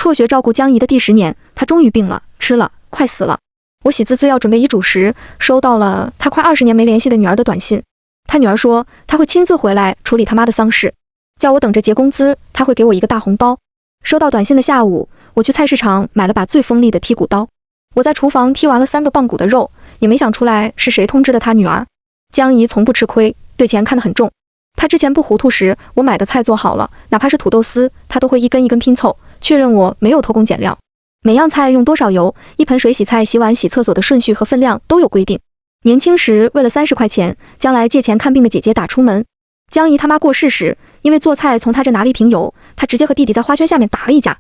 辍学照顾江怡的第10年，他终于病了，吃了，快死了。我喜滋滋要准备遗嘱时，收到了他快20年没联系的女儿的短信。他女儿说他会亲自回来处理他妈的丧事，叫我等着结工资，他会给我一个大红包。收到短信的下午，我去菜市场买了把最锋利的剔骨刀。我在厨房剔完了3个棒骨的肉，也没想出来是谁通知的他女儿。江怡从不吃亏，对钱看得很重。他之前不糊涂时，我买的菜做好了，哪怕是土豆丝，他都会一根一根拼凑，确认我没有偷工减料。每样菜用多少油，一盆水洗菜、洗碗、洗厕所的顺序和分量都有规定。年轻时为了30块钱，将来借钱看病的姐姐打出门。江怡他妈过世时，因为做菜从他这拿了1瓶油，他直接和弟弟在花圈下面打了一架，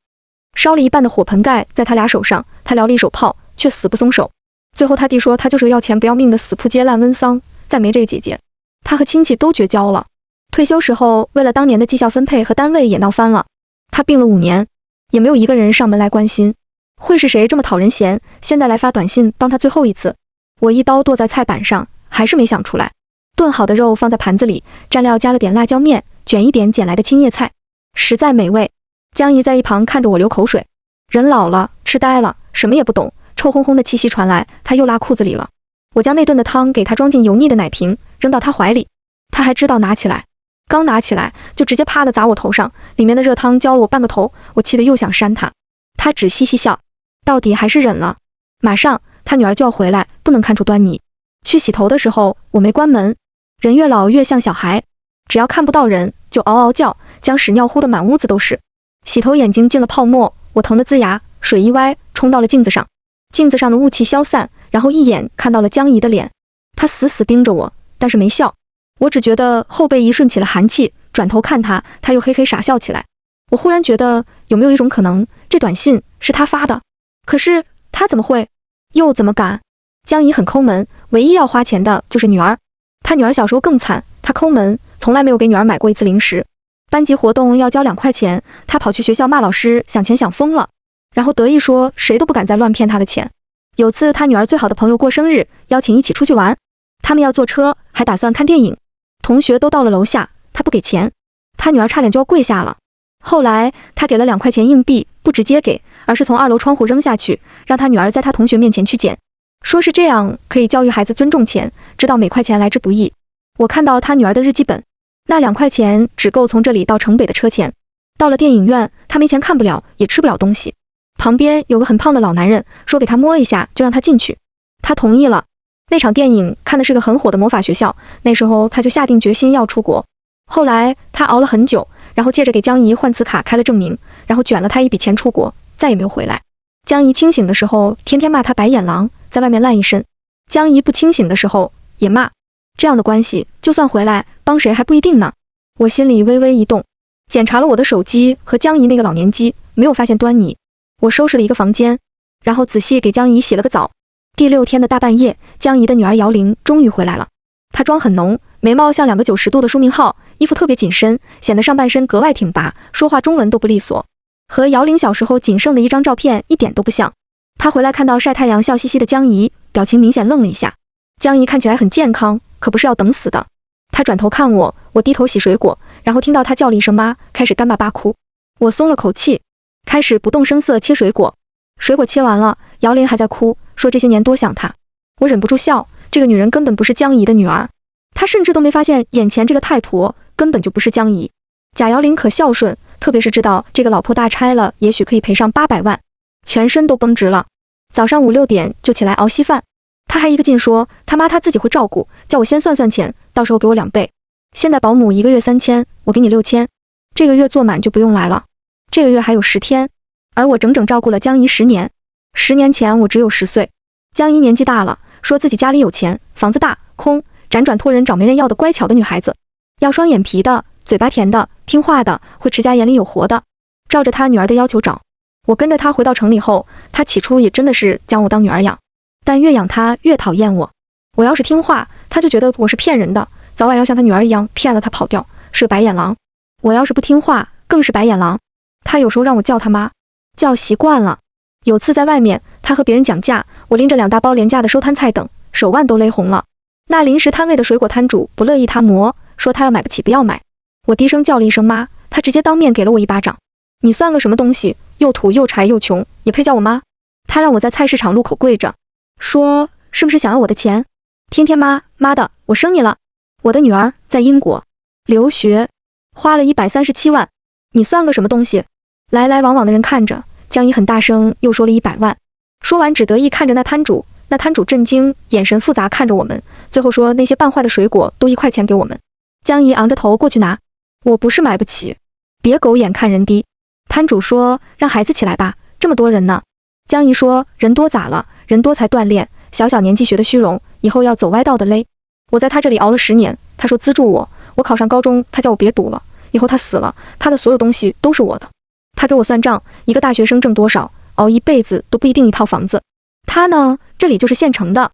烧了一半的火盆盖在他俩手上，他撩了一手泡，却死不松手。最后他弟说他就是个要钱不要命的死扑街烂温桑，再没这个姐姐，他和亲戚都绝交了。退休时候为了当年的绩效分配和单位也闹翻了。他病了5年，也没有一个人上门来关心。会是谁这么讨人嫌，现在来发短信帮他最后一次？我一刀剁在菜板上，还是没想出来。炖好的肉放在盘子里，蘸料加了点辣椒面，卷一点捡来的青叶菜，实在美味。江怡在一旁看着我流口水。人老了，痴呆了，什么也不懂，臭烘烘的气息传来，他又拉裤子里了。我将那顿的汤给他装进油腻的奶瓶，扔到他怀里。他还知道拿起来，刚拿起来就直接啪地砸我头上，里面的热汤浇了我半个头，我气得又想扇他。他只嘻嘻笑，到底还是忍了。马上他女儿就要回来，不能看出端倪。去洗头的时候我没关门，人越老越像小孩，只要看不到人就嗷嗷叫，将屎尿呼得满屋子都是。洗头眼睛进了泡沫，我疼得龇牙，水一歪冲到了镜子上，镜子上的雾气消散，然后一眼看到了江怡的脸。她死死盯着我，但是没笑。我只觉得后背一顺起了寒气，转头看她，她又嘿嘿傻笑起来。我忽然觉得有没有一种可能，这短信是她发的？可是她怎么会？又怎么敢？江怡很抠门，唯一要花钱的就是女儿。她女儿小时候更惨，她抠门，从来没有给女儿买过一次零食。班级活动要交2块钱，她跑去学校骂老师，想钱想疯了，然后得意说谁都不敢再乱骗她的钱。有次她女儿最好的朋友过生日，邀请一起出去玩，他们要坐车，还打算看电影。同学都到了楼下，她不给钱，她女儿差点就要跪下了。后来她给了2块钱硬币，不直接给，而是从2楼窗户扔下去，让她女儿在她同学面前去捡，说是这样可以教育孩子尊重钱，知道每块钱来之不易。我看到她女儿的日记本，那2块钱只够从这里到城北的车钱。到了电影院，她没钱看不了，也吃不了东西。旁边有个很胖的老男人，说给她摸一下就让她进去，她同意了。那场电影看的是个很火的魔法学校，那时候她就下定决心要出国。后来她熬了很久，然后借着给江怡换磁卡开了证明，然后卷了她一笔钱出国，再也没有回来。江怡清醒的时候天天骂她白眼狼，在外面烂一身。江怡不清醒的时候也骂。这样的关系就算回来帮谁还不一定呢。我心里微微一动，检查了我的手机和江怡那个老年机，没有发现端倪。我收拾了一个房间，然后仔细给江怡洗了个澡。第6天的大半夜，江怡的女儿姚玲终于回来了。她妆很浓，眉毛像2个90度的书名号，衣服特别紧身，显得上半身格外挺拔，说话中文都不利索，和姚玲小时候仅剩的一张照片一点都不像。她回来看到晒太阳笑嘻嘻的江怡，表情明显愣了一下。江怡看起来很健康，可不是要等死的。她转头看我，我低头洗水果，然后听到她叫了一声妈，开始干巴巴哭。我松了口气，开始不动声色切水果。水果切完了，姚玲还在哭，说这些年多想她。我忍不住笑，这个女人根本不是江怡的女儿，她甚至都没发现眼前这个太婆根本就不是江怡。贾姚玲可孝顺，特别是知道这个老婆大拆了，也许可以赔上800万，全身都绷直了。早上5、6点就起来熬稀饭，她还一个劲说他妈她自己会照顾，叫我先算算钱，到时候给我2倍。现在保姆1个月3000，我给你6000，这个月做满就不用来了，这个月还有10天。而我整整照顾了江怡10年。10年前我只有10岁，江怡年纪大了，说自己家里有钱，房子大，空，辗转托人找没人要的乖巧的女孩子，要双眼皮的，嘴巴甜的，听话的，会持家眼里有活的，照着她女儿的要求找。我跟着她回到城里后，她起初也真的是将我当女儿养，但越养她越讨厌我。我要是听话，她就觉得我是骗人的，早晚要像她女儿一样骗了她跑掉，是个白眼狼。我要是不听话，更是白眼狼。她有时候让我叫她妈，叫习惯了。有次在外面，她和别人讲价，我拎着2大包廉价的收摊菜等，手腕都勒红了。那临时摊位的水果摊主不乐意她磨，说她要买不起不要买。我低声叫了一声妈，她直接当面给了我一巴掌。你算个什么东西，又土又柴又穷，也配叫我妈？他让我在菜市场路口跪着，说是不是想要我的钱？天天妈妈的，我生你了，我的女儿在英国留学，花了137万，你算个什么东西？来来往往的人看着，江姨很大声又说了100万。说完只得意看着那摊主，那摊主震惊，眼神复杂看着我们，最后说那些半坏的水果都1块钱给我们。江姨昂着头过去拿，我不是买不起，别狗眼看人低。摊主说让孩子起来吧，这么多人呢。江姨说人多咋了，人多才锻炼，小小年纪学的虚荣，以后要走歪道的嘞。我在他这里熬了10年，他说资助我，我考上高中，他叫我别读了，以后他死了，他的所有东西都是我的。他给我算账，一个大学生挣多少，熬一辈子都不一定一套房子。他呢，这里就是现成的。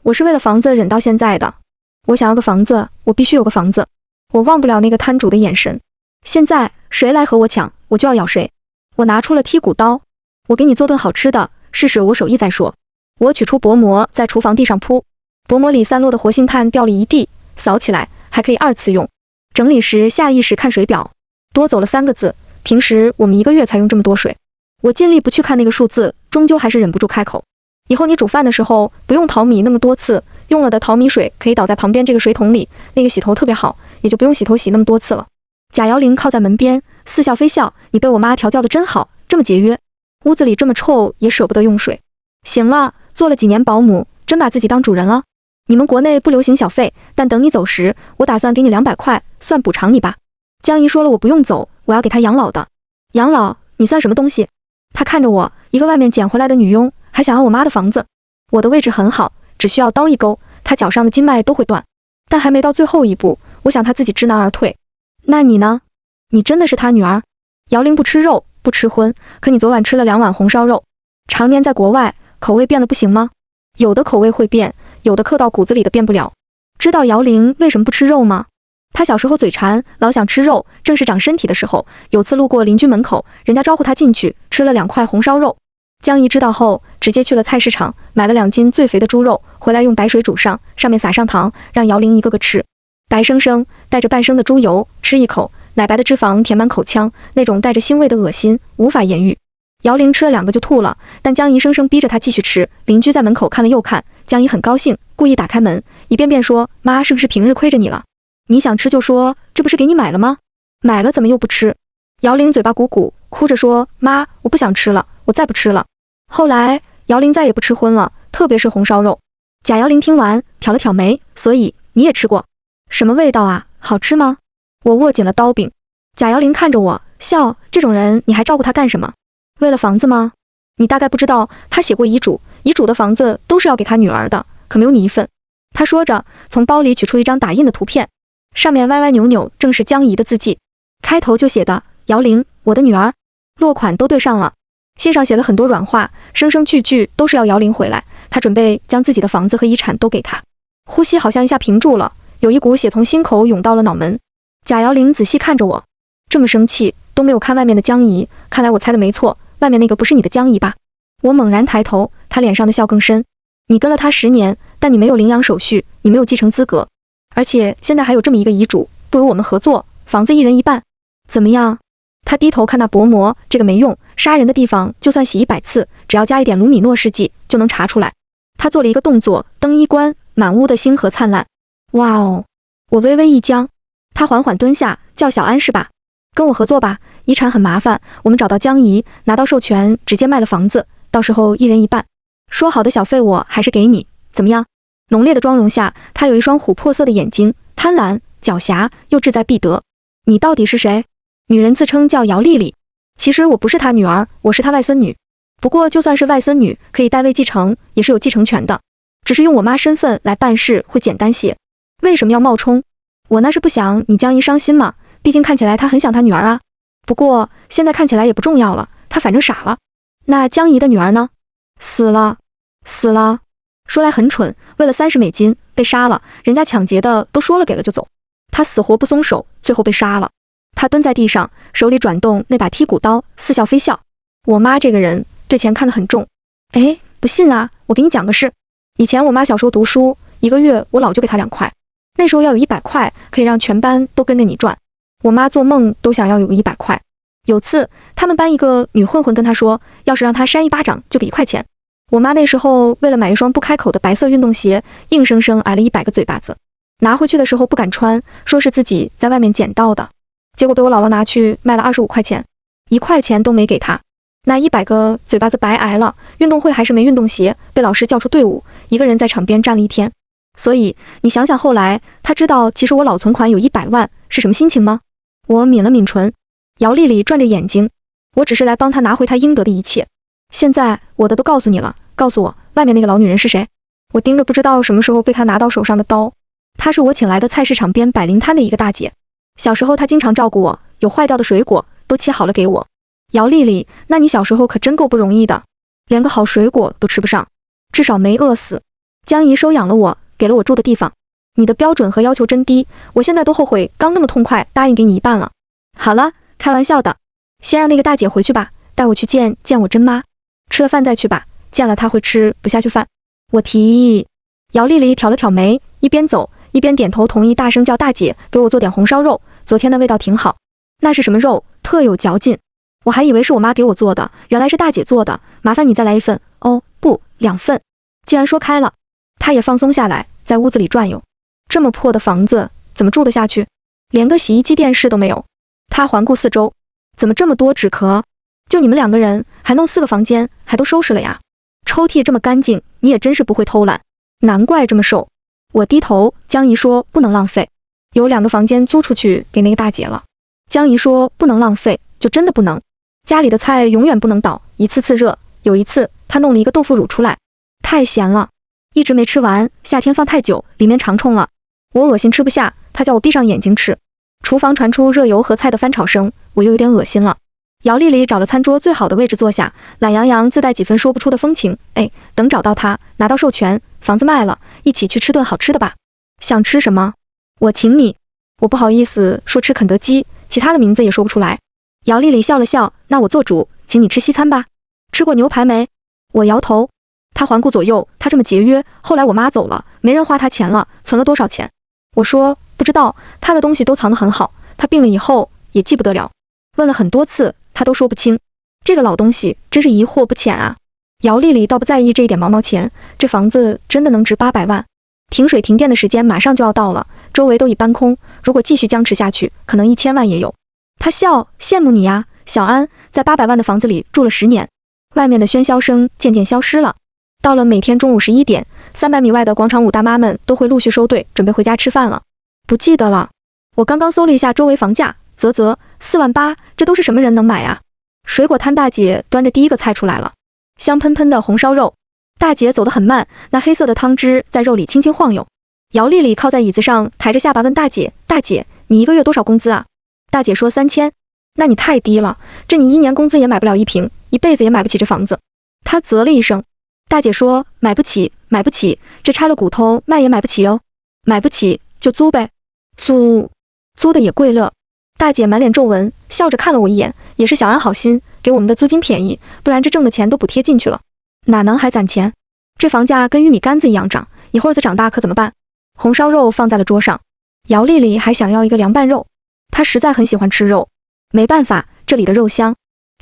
我是为了房子忍到现在的，我想要个房子，我必须有个房子。我忘不了那个摊主的眼神。现在谁来和我抢，我就要咬谁。我拿出了剔骨刀，我给你做顿好吃的，试试我手艺再说。我取出薄膜，在厨房地上铺，薄膜里散落的活性炭掉了一地，扫起来还可以2次用。整理时下意识看水表，多走了3个字，平时我们1个月才用这么多水。我尽力不去看那个数字，终究还是忍不住开口。以后你煮饭的时候不用淘米那么多次，用了的淘米水可以倒在旁边这个水桶里，那个洗头特别好，也就不用洗头洗那么多次了。贾瑶玲靠在门边，似笑非笑，你被我妈调教的真好，这么节约，屋子里这么臭也舍不得用水。行了，做了几年保姆，真把自己当主人了。你们国内不流行小费，但等你走时，我打算给你200块，算补偿你吧。江姨说了，我不用走，我要给她养老的。养老？你算什么东西？她看着我，一个外面捡回来的女佣，还想要我妈的房子。我的位置很好，只需要刀一勾，她脚上的筋脉都会断。但还没到最后一步，我想她自己知难而退。那你呢？你真的是她女儿？姚玲不吃肉，不吃荤，可你昨晚吃了2碗红烧肉。常年在国外，口味变了不行吗？有的口味会变，有的刻到骨子里的变不了。知道姚玲为什么不吃肉吗？她小时候嘴馋，老想吃肉，正是长身体的时候。有次路过邻居门口，人家招呼她进去，吃了2块红烧肉。江姨知道后，直接去了菜市场，买了2斤最肥的猪肉，回来用白水煮上，上面撒上糖，让姚玲一个个吃。白生生，带着半生的猪油，吃一口，奶白的脂肪填满口腔，那种带着腥味的恶心，无法言喻。姚玲吃了2个就吐了，但江姨生生逼着她继续吃。邻居在门口看了又看，江姨很高兴，故意打开门，一遍遍说：“妈，是不是平日亏着你了？你想吃就说，这不是给你买了吗？买了怎么又不吃？”姚玲嘴巴鼓鼓，哭着说：“妈，我不想吃了，我再不吃了。”后来姚玲再也不吃荤了，特别是红烧肉。贾瑶玲听完，挑了挑眉：“所以你也吃过？什么味道啊？好吃吗？”我握紧了刀柄。贾瑶玲看着我笑：“这种人你还照顾他干什么？为了房子吗？你大概不知道，他写过遗嘱，遗嘱的房子都是要给他女儿的，可没有你一份。”他说着，从包里取出一张打印的图片，上面歪歪扭扭，正是江姨的字迹，开头就写的：“姚玲，我的女儿。”落款都对上了。信上写了很多软话，声声句句都是要姚玲回来，他准备将自己的房子和遗产都给她。呼吸好像一下屏住了，有一股血从心口涌到了脑门。贾瑶玲仔细看着我，这么生气都没有看外面的江姨，看来我猜的没错，外面那个不是你的江姨吧？我猛然抬头，她脸上的笑更深。你跟了他10年，但你没有领养手续，你没有继承资格，而且现在还有这么一个遗嘱，不如我们合作，房子1人1半，怎么样？他低头看那薄膜，这个没用，杀人的地方就算洗100次，只要加一点卢米诺试剂就能查出来。他做了一个动作，灯一关，满屋的星河灿烂。哇哦！我微微一僵。他缓缓蹲下，叫小安是吧？跟我合作吧，遗产很麻烦，我们找到江姨，拿到授权，直接卖了房子，到时候1人1半。说好的小费我还是给你，怎么样？浓烈的妆容下，他有一双琥珀色的眼睛，贪婪、狡黠又志在必得。你到底是谁？女人自称叫姚丽丽，其实我不是她女儿，我是她外孙女。不过就算是外孙女，可以代位继承，也是有继承权的，只是用我妈身份来办事会简单些。为什么要冒充？我那是不想你江姨伤心嘛，毕竟看起来她很想她女儿啊。不过现在看起来也不重要了，她反正傻了。那江姨的女儿呢？死了，死了。说来很蠢，为了30美金被杀了，人家抢劫的都说了给了就走，她死活不松手，最后被杀了。她蹲在地上，手里转动那把剔骨刀，似笑非笑。我妈这个人对钱看得很重。哎，不信啊，我给你讲个事。以前我妈小时候读书，1个月我老就给她2块，那时候要有100块，可以让全班都跟着你赚。我妈做梦都想要有个100块。有次他们班一个女混混跟他说，要是让他扇一巴掌就给1块钱。我妈那时候为了买一双不开口的白色运动鞋，硬生生挨了100个嘴巴子。拿回去的时候不敢穿，说是自己在外面捡到的，结果被我姥姥拿去卖了25块钱，1块钱都没给他。那100个嘴巴子白挨了，运动会还是没运动鞋，被老师叫出队伍，一个人在场边站了1天。所以你想想后来他知道其实我老存款有100万是什么心情吗？我抿了抿唇，姚丽丽转着眼睛，我只是来帮他拿回他应得的一切。现在我的都告诉你了，告诉我外面那个老女人是谁？我盯着不知道什么时候被他拿到手上的刀，她是我请来的菜市场边摆零摊的一个大姐。小时候她经常照顾我，有坏掉的水果都切好了给我。姚丽丽，那你小时候可真够不容易的，连个好水果都吃不上，至少没饿死。江姨收养了我，给了我住的地方。你的标准和要求真低，我现在都后悔刚那么痛快答应给你一半了。好了，开玩笑的，先让那个大姐回去吧，带我去见见我真妈。吃了饭再去吧，见了她会吃不下去饭。我提议。姚丽丽挑了挑眉，一边走一边点头同意，大声叫大姐给我做点红烧肉，昨天的味道挺好。那是什么肉？特有嚼劲。我还以为是我妈给我做的，原来是大姐做的，麻烦你再来1份。哦，不，2份。既然说开了，她也放松下来，在屋子里转悠。这么破的房子怎么住得下去？连个洗衣机电视都没有。她环顾四周，怎么这么多纸壳？就你们2个人，还弄4个房间，还都收拾了呀？抽屉这么干净，你也真是不会偷懒，难怪这么瘦。我低头，江姨说不能浪费，有2个房间租出去给那个大姐了。江姨说不能浪费，就真的不能。家里的菜永远不能倒，一次次热。有一次她弄了一个豆腐乳出来，太咸了，一直没吃完，夏天放太久，里面长虫了，我恶心吃不下，她叫我闭上眼睛吃。厨房传出热油和菜的翻炒声，我又有点恶心了。姚丽丽找了餐桌最好的位置坐下，懒洋洋自带几分说不出的风情。等找到她，拿到授权，房子卖了，一起去吃顿好吃的吧。想吃什么？我请你。我不好意思说吃肯德基，其他的名字也说不出来。姚丽丽笑了笑，那我做主，请你吃西餐吧。吃过牛排没？我摇头。她环顾左右，她这么节约，后来我妈走了，没人花她钱了，存了多少钱？我说不知道，她的东西都藏得很好，她病了以后也记不得了，问了很多次，她都说不清。这个老东西真是疑惑不浅啊。姚丽丽倒不在意这一点毛毛钱，这房子真的能值800万。停水停电的时间马上就要到了，周围都已搬空，如果继续僵持下去，可能1000万也有。她笑，羡慕你呀，小安，在800万的房子里住了10年。外面的喧嚣声渐渐消失了。到了每天中午11点，300米外的广场舞大妈们都会陆续收队，准备回家吃饭了。不记得了，我刚刚搜了一下周围房价，4万8，这都是什么人能买啊？水果摊大姐端着第一个菜出来了，香喷喷的红烧肉。大姐走得很慢，那黑色的汤汁在肉里轻轻晃悠。姚丽丽靠在椅子上，抬着下巴问大姐：“大姐，你1个月多少工资啊？”大姐说3000。那你太低了，这你1年工资也买不了1平，一辈子也买不起这房子。她啧了一声。大姐说：“买不起，买不起，这拆了骨头卖也买不起哦。买不起就租呗，租的也贵了。”大姐满脸皱纹，笑着看了我一眼，也是小安好心，给我们的租金便宜，不然这挣的钱都补贴进去了，哪能还攒钱？这房价跟玉米杆子一样涨，一会儿子长大可怎么办？红烧肉放在了桌上，姚丽丽还想要一个凉拌肉，她实在很喜欢吃肉，没办法，这里的肉香。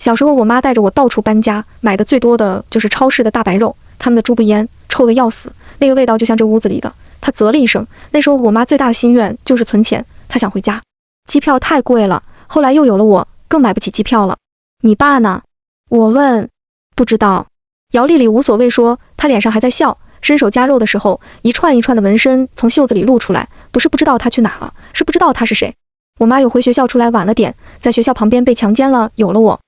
小时候我妈带着我到处搬家，买的最多的就是超市的大白肉，他们的猪不腌，臭得要死，那个味道就像这屋子里的。她啧了一声，那时候我妈最大的心愿就是存钱，她想回家。机票太贵了，后来又有了我，更买不起机票了。你爸呢？我问。不知道。姚丽丽无所谓说，她脸上还在笑，伸手夹肉的时候，一串一串的纹身从袖子里露出来，不是不知道她去哪了，是不知道她是谁。我妈有回学校出来晚了点，在学校旁边被强奸了，有了我。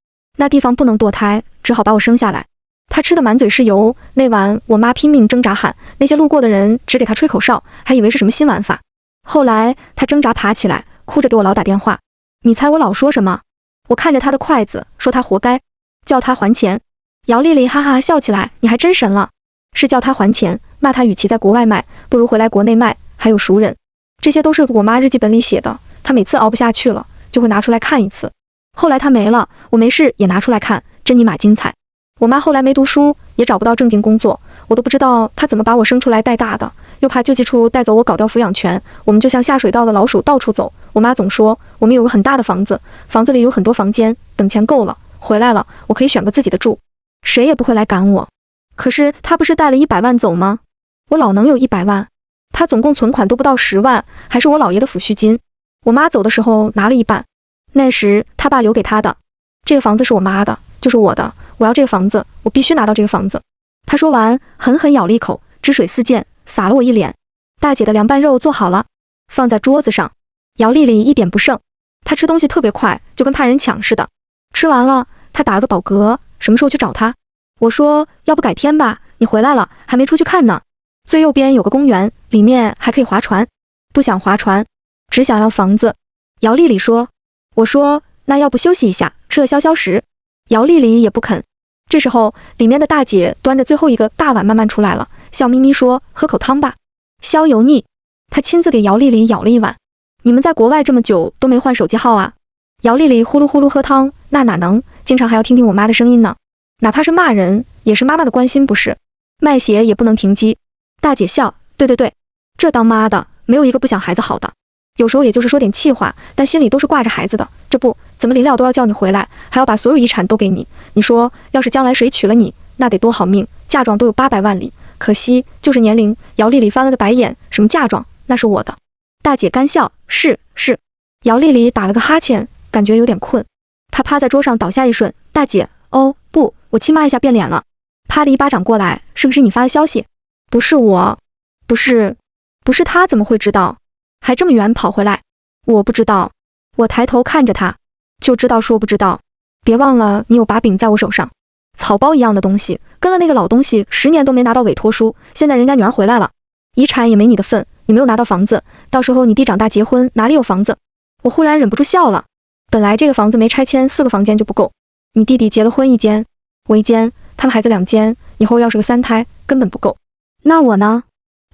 那地方不能堕胎，只好把我生下来。她吃得满嘴是油，那晚我妈拼命挣扎喊，那些路过的人只给她吹口哨，还以为是什么新玩法。后来她挣扎爬起来，哭着给我老打电话。你猜我老说什么？我看着她的筷子，说她活该，叫她还钱。姚丽丽哈哈笑起来，你还真神了，是叫她还钱，骂她与其在国外卖，不如回来国内卖，还有熟人。这些都是我妈日记本里写的，她每次熬不下去了，就会拿出来看一次。后来她没了，我没事也拿出来看，真尼玛精彩。我妈后来没读书，也找不到正经工作，我都不知道他怎么把我生出来带大的，又怕救济处带走我搞掉抚养权，我们就像下水道的老鼠到处走。我妈总说我们有个很大的房子，房子里有很多房间，等钱够了，回来了我可以选个自己的住，谁也不会来赶我。可是他不是带了100万走吗？我老能有100万，他总共存款都不到10万，还是我姥爷的抚恤金。我妈走的时候拿了一半，那时他爸留给他的。这个房子是我妈的，就是我的，我要这个房子，我必须拿到这个房子。他说完，狠狠咬了一口，汁水四溅，洒了我一脸。大姐的凉拌肉做好了，放在桌子上。姚丽丽一点不剩，她吃东西特别快，就跟怕人抢似的。吃完了，她打了个饱嗝，什么时候去找她？我说要不改天吧，你回来了还没出去看呢。最右边有个公园，里面还可以划船。不想划船，只想要房子。姚丽丽说。我说那要不休息一下，吃了消消食。姚丽丽也不肯。这时候里面的大姐端着最后一个大碗慢慢出来了，笑眯眯说喝口汤吧，消油腻。她亲自给姚丽丽舀了一碗。你们在国外这么久都没换手机号啊？姚丽丽呼噜呼噜喝汤，那哪能，经常还要听听我妈的声音呢，哪怕是骂人也是妈妈的关心不是？卖血也不能停机。大姐笑，对对对，这当妈的没有一个不想孩子好的，有时候也就是说点气话，但心里都是挂着孩子的。这不怎么临了都要叫你回来，还要把所有遗产都给你，你说要是将来谁娶了你，那得多好命，嫁妆都有800万里，可惜就是年龄。姚丽丽翻了个白眼，什么嫁妆，那是我的。大姐干笑，是。姚丽丽打了个哈欠，感觉有点困，她趴在桌上倒下一瞬。大姐，哦不，我亲妈一下变脸了，啪的一巴掌过来，是不是你发的消息？不是我，不是她怎么会知道？还这么远跑回来？我不知道。我抬头看着她，就知道说不知道。别忘了你有把柄在我手上，草包一样的东西，跟了那个老东西10年都没拿到委托书，现在人家女儿回来了，遗产也没你的份，你没有拿到房子，到时候你弟长大结婚哪里有房子？我忽然忍不住笑了。本来这个房子没拆迁4个房间就不够，你弟弟结了婚1间，我1间，他们孩子2间，以后要是个3胎根本不够。那我呢？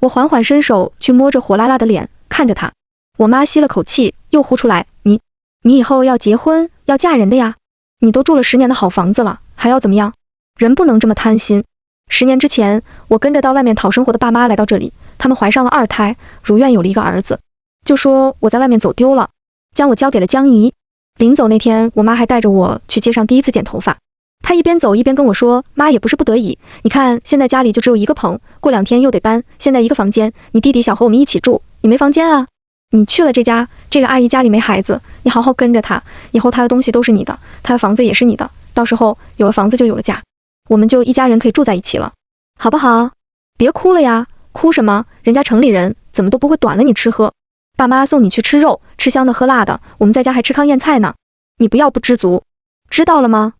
我缓缓伸手去摸着火辣辣的脸，看着他。我妈吸了口气，又呼出来，你以后要结婚要嫁人的呀，你都住了10年的好房子了，还要怎么样？人不能这么贪心。10年之前，我跟着到外面讨生活的爸妈来到这里，他们怀上了2胎，如愿有了一个儿子，就说我在外面走丢了，将我交给了江姨。临走那天，我妈还带着我去街上第一次剪头发。她一边走一边跟我说，妈也不是不得已，你看现在家里就只有一个棚，过2天又得搬，现在一个房间，你弟弟想和我们一起住，你没房间啊。你去了这家，这个阿姨家里没孩子，你好好跟着她，以后她的东西都是你的，她的房子也是你的，到时候有了房子就有了家，我们就一家人可以住在一起了，好不好？别哭了呀，哭什么？人家城里人怎么都不会短了你吃喝。爸妈送你去吃肉，吃香的喝辣的，我们在家还吃糠咽菜呢，你不要不知足，知道了吗？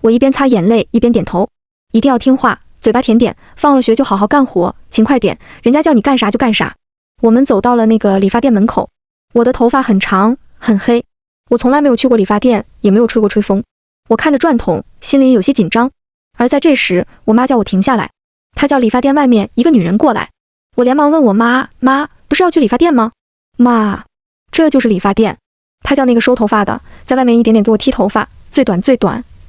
我一边擦眼泪一边点头，一定要听话，嘴巴甜点，放了学就好好干活，勤快点，人家叫你干啥就干啥。我们走到了那个理发店门口，我的头发很长很黑，我从来没有去过理发店，也没有吹过吹风。我看着转筒，心里有些紧张。而在这时，我妈叫我停下来，她叫理发店外面一个女人过来。我连忙问我妈，不是要去理发店吗？妈，这就是理发店。她叫那个收头发的，在外面一点点给我剃头发，最短，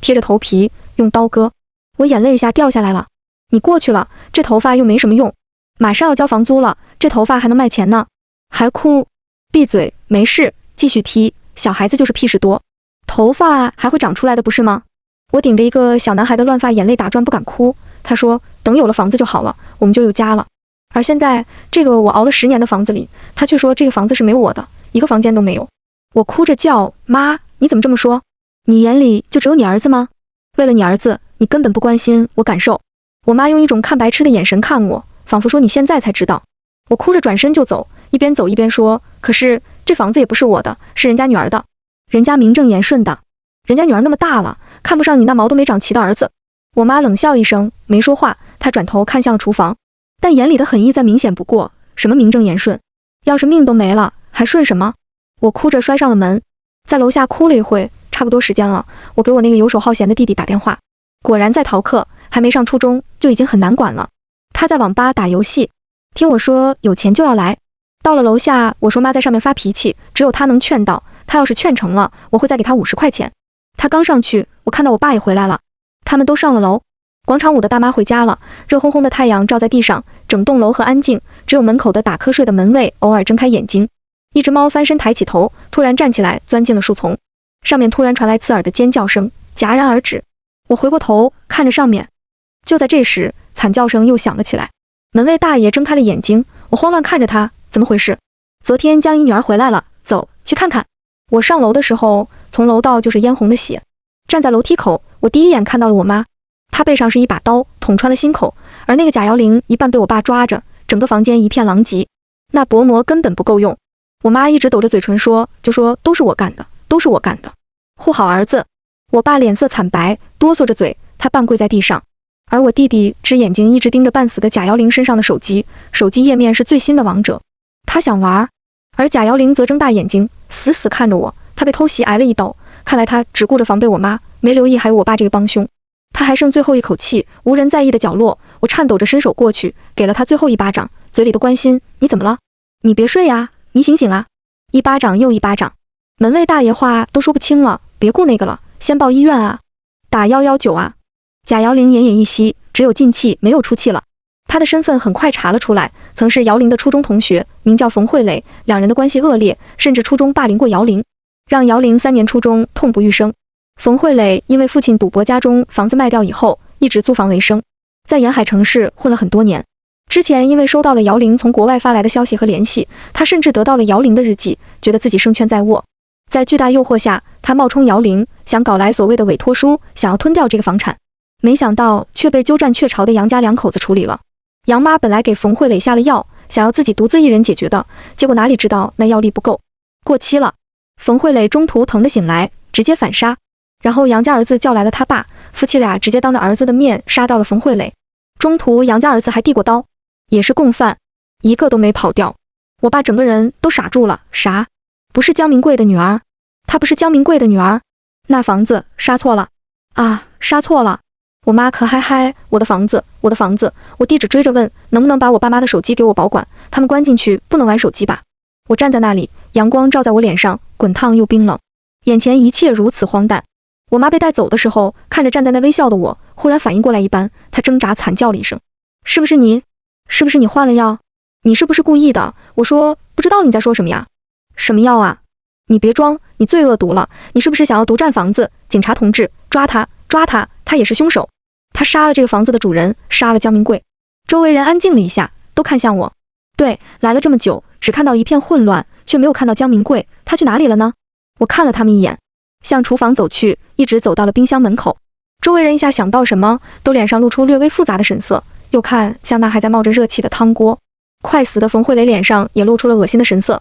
贴着头皮，用刀割。我眼泪一下掉下来了。你过去了，这头发又没什么用，马上要交房租了，这头发还能卖钱呢，还哭？闭嘴，没事，继续剃，小孩子就是屁事多，头发还会长出来的不是吗？我顶着一个小男孩的乱发，眼泪打转不敢哭。他说等有了房子就好了，我们就有家了。而现在这个我熬了10年的房子里，他却说这个房子是没有我的，一个房间都没有。我哭着叫，妈，你怎么这么说？你眼里就只有你儿子吗？为了你儿子，你根本不关心我感受。我妈用一种看白痴的眼神看我，仿佛说你现在才知道。我哭着转身就走，一边走一边说，可是这房子也不是我的，是人家女儿的，人家名正言顺的，人家女儿那么大了，看不上你那毛都没长齐的儿子。我妈冷笑一声，没说话，她转头看向厨房，但眼里的狠意再明显不过，什么名正言顺，要是命都没了，还顺什么？我哭着摔上了门，在楼下哭了一会，差不多时间了，我给我那个游手好闲的弟弟打电话，果然在逃课，还没上初中就已经很难管了。他在网吧打游戏，听我说有钱就要来。到了楼下，我说妈在上面发脾气，只有他能劝到，他要是劝成了，我会再给他50块钱。他刚上去，我看到我爸也回来了，他们都上了楼。广场舞的大妈回家了，热烘烘的太阳照在地上，整栋楼很安静，只有门口的打瞌睡的门卫偶尔睁开眼睛。一只猫翻身抬起头，突然站起来，钻进了树丛，上面突然传来刺耳的尖叫声，戛然而止。我回过头看着上面，就在这时，惨叫声又响了起来。门卫大爷睁开了眼睛，我慌乱看着他，怎么回事？昨天江姨女儿回来了，走，去看看。我上楼的时候，从楼道就是嫣红的血。站在楼梯口，我第一眼看到了我妈，她背上是一把刀，捅穿了心口，而那个假摇铃一半被我爸抓着，整个房间一片狼藉。那薄膜根本不够用。我妈一直抖着嘴唇说，就说都是我干的，都是我干的，护好儿子。我爸脸色惨白，哆嗦着嘴，他半跪在地上。而我弟弟只眼睛一直盯着半死的假摇铃身上的手机，手机页面是最新的王者，他想玩，而假摇铃则睁大眼睛，死死看着我。他被偷袭挨了一刀，看来他只顾着防备我妈，没留意还有我爸这个帮凶。他还剩最后一口气，无人在意的角落，我颤抖着伸手过去，给了他最后一巴掌，嘴里的关心，你怎么了？你别睡呀，你醒醒啊！一巴掌又一巴掌。门卫大爷话都说不清了，别顾那个了，先报医院啊，打119啊。假摇铃奄奄一息，只有进气没有出气了。他的身份很快查了出来，曾是姚玲的初中同学，名叫冯慧磊，两人的关系恶劣，甚至初中霸凌过姚玲，让姚玲3年初中痛不欲生。冯慧磊因为父亲赌博，家中房子卖掉以后，一直租房为生，在沿海城市混了很多年。之前因为收到了姚玲从国外发来的消息和联系，他甚至得到了姚玲的日记，觉得自己胜券在握。在巨大诱惑下，他冒充姚玲，想搞来所谓的委托书，想要吞掉这个房产。没想到却被鸠占鹊巢的杨家两口子处理了。杨妈本来给冯慧磊下了药，想要自己独自一人解决的，结果哪里知道那药力不够，过期了。冯慧磊中途疼得醒来，直接反杀。然后杨家儿子叫来了他爸，夫妻俩直接当着儿子的面杀掉了冯慧磊。中途杨家儿子还递过刀，也是共犯，一个都没跑掉。我爸整个人都傻住了，啥？不是江明贵的女儿？她不是江明贵的女儿？那房子杀错了啊，杀错了。我妈可嗨嗨，我的房子，我的房子。我弟只追着问，能不能把我爸妈的手机给我保管，他们关进去不能玩手机吧。我站在那里，阳光照在我脸上，滚烫又冰冷，眼前一切如此荒诞。我妈被带走的时候，看着站在那微笑的我，忽然反应过来一般，她挣扎惨叫了一声，是不是你？是不是你换了药？你是不是故意的？我说不知道你在说什么呀？什么药啊？你别装，你最恶毒了，你是不是想要独占房子？警察同志，抓他，抓他，他也是凶手。他杀了这个房子的主人，杀了江明贵。周围人安静了一下，都看向我。对，来了这么久，只看到一片混乱，却没有看到江明贵，他去哪里了呢？我看了他们一眼，向厨房走去，一直走到了冰箱门口。周围人一下想到什么，都脸上露出略微复杂的神色，又看向那还在冒着热气的汤锅。快死的冯慧磊脸上也露出了恶心的神色，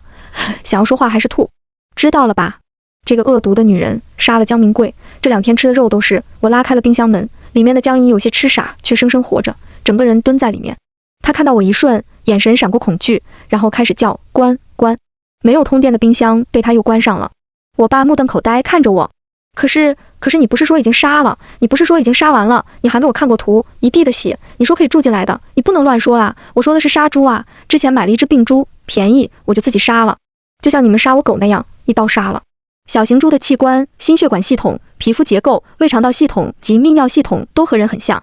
想要说话还是吐。知道了吧？这个恶毒的女人杀了江明贵，这2天吃的肉都是。我拉开了冰箱门，里面的江姨有些吃傻，却生生活着，整个人蹲在里面。她看到我一瞬，眼神闪过恐惧，然后开始叫关关。没有通电的冰箱被她又关上了。我爸目瞪口呆看着我，可是你不是说已经杀了？你不是说已经杀完了？你还给我看过图，一地的血，你说可以住进来的，你不能乱说啊！我说的是杀猪啊，之前买了一只病猪，便宜我就自己杀了，就像你们杀我狗那样，一刀杀了。小型猪的器官、心血管系统、皮肤结构、胃肠道系统及泌尿系统都和人很像。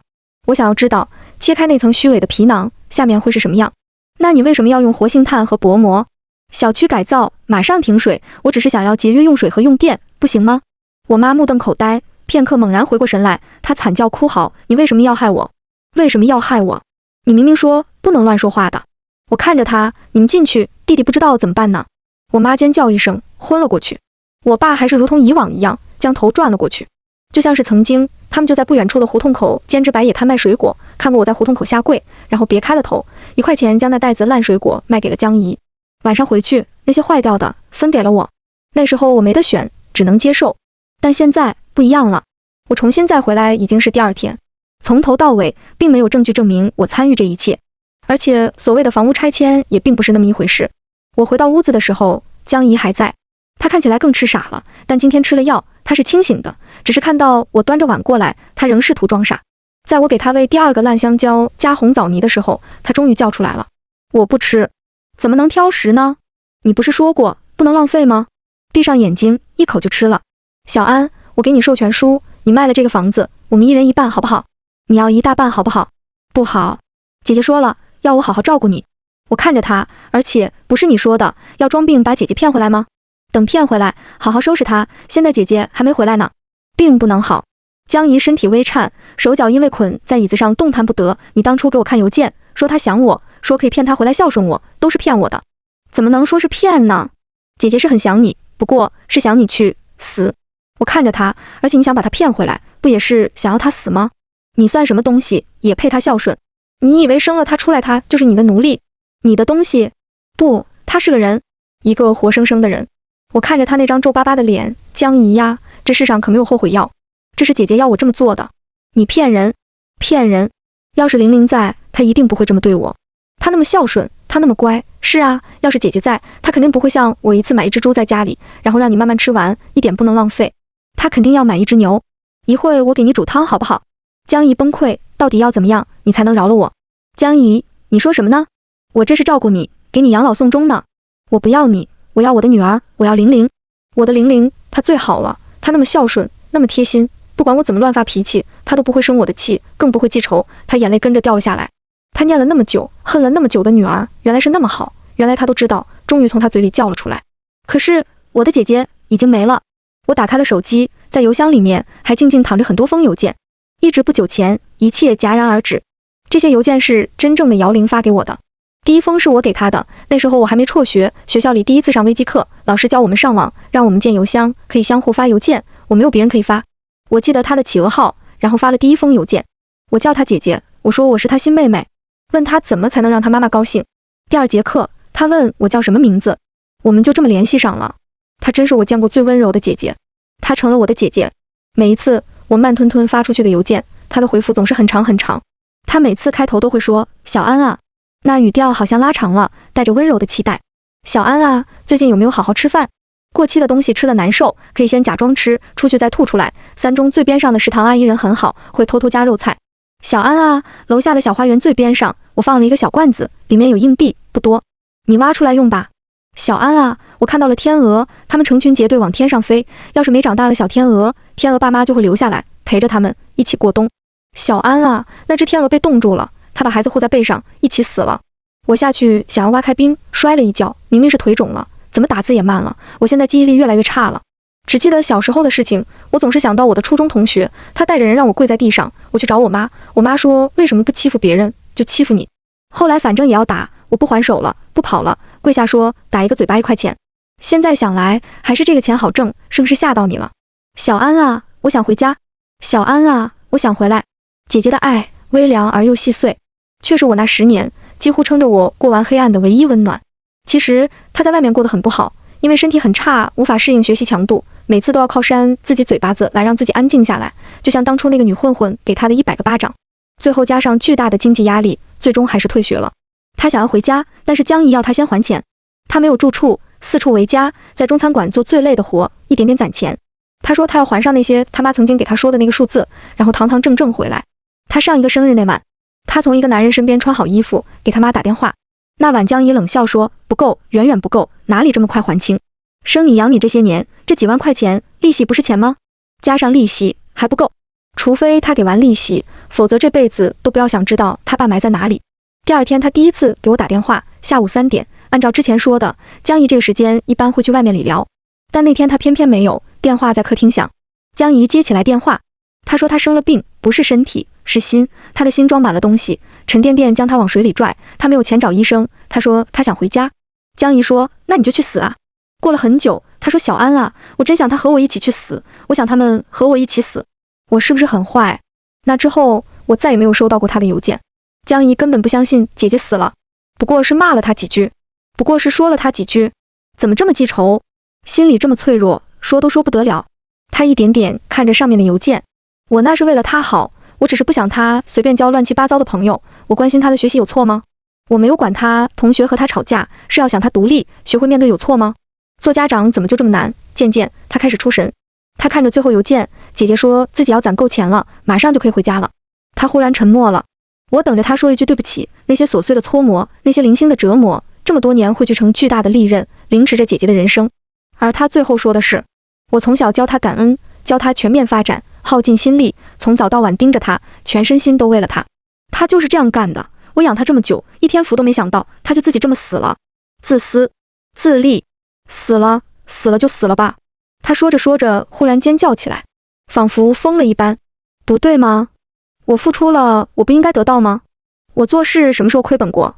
我想要知道，切开那层虚伪的皮囊，下面会是什么样？那你为什么要用活性炭和薄膜？小区改造，马上停水，我只是想要节约用水和用电，不行吗？我妈目瞪口呆，片刻猛然回过神来，她惨叫哭嚎：你为什么要害我？为什么要害我？你明明说不能乱说话的。我看着她，你们进去，弟弟不知道怎么办呢？我妈尖叫一声，昏了过去。我爸还是如同以往一样，将头转了过去，就像是曾经他们就在不远处的胡同口兼职摆野摊卖水果，看过我在胡同口下跪，然后别开了头，1块钱将那袋子烂水果卖给了江姨。晚上回去，那些坏掉的分给了我。那时候我没得选，只能接受。但现在不一样了，我重新再回来已经是第2天，从头到尾并没有证据证明我参与这一切，而且所谓的房屋拆迁也并不是那么一回事。我回到屋子的时候，江姨还在。他看起来更吃傻了，但今天吃了药，他是清醒的，只是看到我端着碗过来，他仍试图装傻。在我给他喂第2个烂香蕉加红枣泥的时候，他终于叫出来了：我不吃。怎么能挑食呢？你不是说过不能浪费吗？闭上眼睛，一口就吃了。小安，我给你授权书，你卖了这个房子，我们1人1半好不好？你要一大半好不好？不好。姐姐说了，要我好好照顾你。我看着他，而且不是你说的，要装病把姐姐骗回来吗？等骗回来，好好收拾她。现在姐姐还没回来呢，并不能好。江怡身体微颤，手脚因为捆在椅子上动弹不得。你当初给我看邮件，说他想我，说可以骗他回来孝顺我，都是骗我的。怎么能说是骗呢？姐姐是很想你，不过是想你去死。我看着他，而且你想把他骗回来，不也是想要他死吗？你算什么东西，也配他孝顺？你以为生了他出来，他就是你的奴隶，你的东西？不，他是个人，一个活生生的人。我看着他那张皱巴巴的脸，江怡呀，这世上可没有后悔药，这是姐姐要我这么做的。你骗人，骗人！要是玲玲在，她一定不会这么对我。她那么孝顺，她那么乖。是啊，要是姐姐在，她肯定不会像我一次买一只猪在家里，然后让你慢慢吃完，一点不能浪费。她肯定要买一只牛。一会我给你煮汤好不好？江怡崩溃，到底要怎么样，你才能饶了我？江怡，你说什么呢？我这是照顾你，给你养老送终呢。我不要你，我要我的女儿，我要玲玲。我的玲玲，她最好了，她那么孝顺，那么贴心，不管我怎么乱发脾气，她都不会生我的气，更不会记仇。她眼泪跟着掉了下来。她念了那么久，恨了那么久的女儿，原来是那么好，原来她都知道，终于从她嘴里叫了出来。可是我的姐姐已经没了。我打开了手机，在邮箱里面还静静躺着很多封邮件。一直不久前，一切戛然而止。这些邮件是真正的姚玲发给我的。第一封是我给她的，那时候我还没辍学，学校里第一次上微机课，老师教我们上网，让我们建邮箱，可以相互发邮件，我没有别人可以发。我记得她的企鹅号，然后发了第一封邮件。我叫她姐姐，我说我是她新妹妹，问她怎么才能让她妈妈高兴。第二节课，她问我叫什么名字，我们就这么联系上了。她真是我见过最温柔的姐姐，她成了我的姐姐。每一次我慢吞吞发出去的邮件，她的回复总是很长很长。她每次开头都会说小安啊，那语调好像拉长了，带着温柔的期待。小安啊，最近有没有好好吃饭？过期的东西吃了难受，可以先假装吃，出去再吐出来。三中最边上的食堂阿姨人很好，会偷偷加肉菜。小安啊，楼下的小花园最边上，我放了一个小罐子，里面有硬币，不多，你挖出来用吧。小安啊，我看到了天鹅，它们成群结队往天上飞，要是没长大的小天鹅，天鹅爸妈就会留下来陪着它们一起过冬。小安啊，那只天鹅被冻住了，它把孩子护在背上，一起死了。我下去想要挖开冰，摔了一跤，明明是腿肿了，怎么打字也慢了。我现在记忆力越来越差了，只记得小时候的事情。我总是想到我的初中同学，他带着人让我跪在地上，我去找我妈，我妈说为什么不欺负别人，就欺负你。后来反正也要打，我不还手了，不跑了，跪下说打一个嘴巴1块钱。现在想来，还是这个钱好挣，是不是吓到你了？小安啊，我想回家。小安啊，我想回来。姐姐的爱微凉而又细碎，却是我那10年几乎撑着我过完黑暗的唯一温暖。其实她在外面过得很不好，因为身体很差，无法适应学习强度，每次都要靠扇自己嘴巴子来让自己安静下来，就像当初那个女混混给她的100个巴掌。最后加上巨大的经济压力，最终还是退学了。她想要回家，但是江怡要她先还钱。她没有住处，四处为家，在中餐馆做最累的活，一点点攒钱。她说她要还上那些他妈曾经给她说的那个数字，然后堂堂正正回来。她上一个生日那晚，她从一个男人身边穿好衣服，给他妈打电话。那晚江怡冷笑说不够，远远不够，哪里这么快还清？生你养你这些年，这几万块钱利息不是钱吗？加上利息还不够，除非他给完利息，否则这辈子都不要想知道他爸埋在哪里。第二天他第一次给我打电话，下午3点，按照之前说的，江怡这个时间一般会去外面理疗，但那天他偏偏没有，电话在客厅响。江怡接起来电话，他说他生了病，不是身体，是心，他的心装满了东西，沉甸甸将他往水里拽，他没有钱找医生，他说他想回家。江怡说那你就去死啊。过了很久，他说小安啊，我真想他和我一起去死，我想他们和我一起死，我是不是很坏？那之后我再也没有收到过他的邮件。江怡根本不相信姐姐死了，不过是骂了他几句，不过是说了他几句，怎么这么记仇，心里这么脆弱，说都说不得了。他一点点看着上面的邮件，我那是为了他好，我只是不想他随便交乱七八糟的朋友，我关心他的学习有错吗？我没有管他同学和他吵架，是要想他独立，学会面对有错吗？做家长怎么就这么难？渐渐他开始出神，他看着最后邮件，姐姐说自己要攒够钱了，马上就可以回家了。他忽然沉默了，我等着他说一句对不起，那些琐碎的搓磨，那些零星的折磨，这么多年汇聚成巨大的利刃，凌迟着姐姐的人生。而他最后说的是，我从小教他感恩，教他全面发展，耗尽心力，从早到晚盯着他，全身心都为了他。他就是这样干的，我养他这么久，一天福都没享到，他就自己这么死了。自私，自利，死了就死了吧。他说着说着，忽然尖叫起来，仿佛疯了一般。不对吗？我付出了，我不应该得到吗？我做事什么时候亏本过？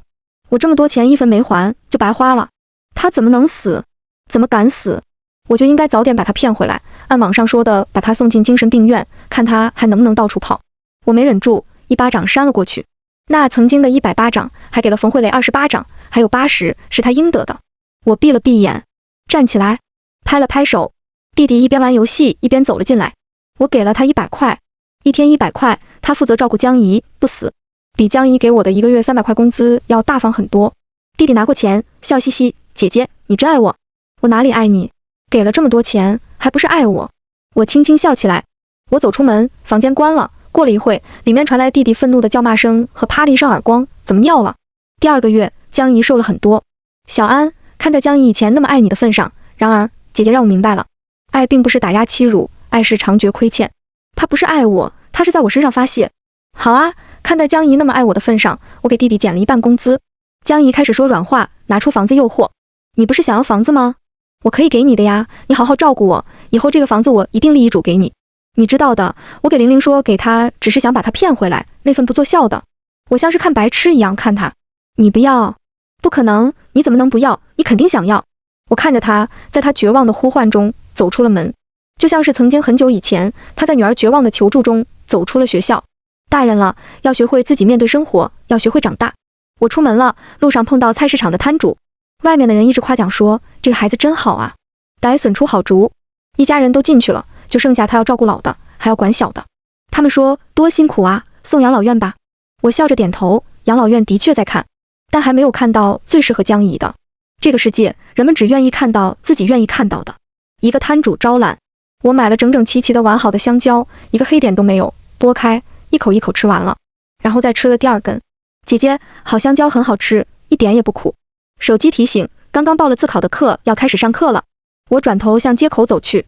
我这么多钱一分没还，就白花了。他怎么能死？怎么敢死？我就应该早点把他骗回来，按网上说的，把他送进精神病院，看他还能不能到处跑。我没忍住，一巴掌扇了过去。那曾经的100巴掌，还给了冯慧蕾20巴掌，还有80是他应得的。我闭了闭眼，站起来，拍了拍手。弟弟一边玩游戏一边走了进来，我给了他100块，一天100块，他负责照顾江怡，不死，比江怡给我的1个月300块工资要大方很多。弟弟拿过钱，笑嘻嘻，姐姐，你真爱我。我哪里爱你？给了这么多钱，还不是爱我？我轻轻笑起来。我走出门，房间关了。过了一会，里面传来弟弟愤怒的叫骂声和啪的一声耳光，怎么尿了？第2个月，江怡瘦了很多。小安，看在江怡以前那么爱你的份上，然而姐姐让我明白了，爱并不是打压欺辱，爱是长觉亏欠。他不是爱我，他是在我身上发泄。好啊，看在江怡那么爱我的份上，我给弟弟减了1半工资。江怡开始说软话，拿出房子诱惑。你不是想要房子吗？我可以给你的呀，你好好照顾我，以后这个房子我一定立遗嘱给你。你知道的，我给玲玲说给她，只是想把她骗回来，那份不作孝的。我像是看白痴一样看她。你不要？不可能，你怎么能不要？你肯定想要。我看着她，在她绝望的呼唤中走出了门，就像是曾经很久以前，她在女儿绝望的求助中走出了学校。大人了，要学会自己面对生活，要学会长大。我出门了，路上碰到菜市场的摊主，外面的人一直夸奖说这个孩子真好啊，逮笋出好竹。一家人都进去了，就剩下他要照顾老的，还要管小的。他们说多辛苦啊，送养老院吧。我笑着点头，养老院的确在看，但还没有看到最适合江怡的。这个世界，人们只愿意看到自己愿意看到的。一个摊主招揽，我买了整整齐齐的完好的香蕉，一个黑点都没有，剥开一口一口吃完了，然后再吃了第2根。姐姐，好香蕉很好吃，一点也不苦。手机提醒，刚刚报了自考的课，要开始上课了。我转头向街口走去。